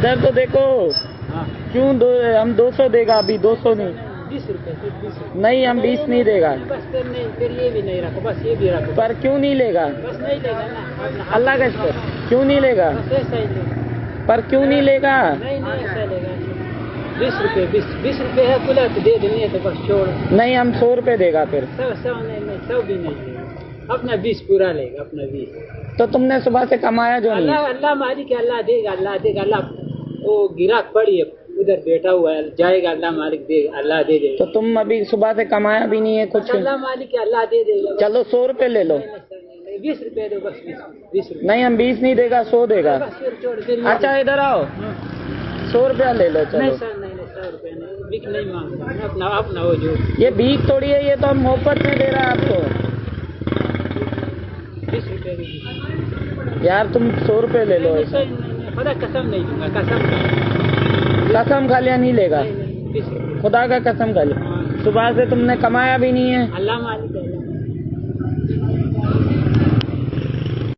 इधर तो देखो, क्यों हम 200 देगा अभी, 200 नहीं, 20 रुपए, 20 रुपए। नहीं हम 20 नहीं देगा। बस फिर नहीं, फिर ये भी नहीं रखो, बस ये भी रखो। पर क्यों नहीं लेगा? बस नहीं लेगा ना, अल्लाह का शुक्र, क्यों नहीं लेगा? बस ऐसा ही लेगा। पर क्यों नहीं लेगा? नहीं नहीं ऐसा लेगा। 20 रुपए, 20 रुपए है खुला तो दे देनी है, तो बस छोड़। नहीं हम 100 रुपए देगा फिर। 100 नहीं, 100 भी नहीं लेगा, अपना 20 पूरा लेगा, अपना 20। तो तुमने सुबह से कमाया जो नहीं। अल्लाह मालिक है, अल्लाह देगा, अल्लाह देगा। अल्लाह वो गिराक पड़ी है उधर बैठा हुआ है, जाएगा, अल्लाह मालिक देगा, अल्लाह दे देगा। तो तुम अभी सुबह से कमाया भी नहीं है कुछ। अल्लाह मालिक है, अल्लाह दे देगा। चलो 100 रुपए ले लो। 20 रुपए दो, बस 20 रुपए। नहीं हम 20 नहीं देगा, 100 देगा। बस फिर छोड़, फिर अच्छा इधर आओ, 100 रुपया ले लो। नहीं चलो सर, नहीं 100 रुपए नहीं, भीख नहीं मांगता मैं, अपना अपना वो जो ये भीख थोड़ी है, ये तो हम मोहब्बत में दे रहा है आपको। 20 रुपए दे। यार तुम 100 रुपए ले लो। खुदा कसम नहीं दूंगा, कसम कसम खा लिया नहीं लेगा, 20 रुपए। खुदा का कसम खा लिया। सुबह से तुमने कमाया भी नहीं है। अल्लाह मालिक है।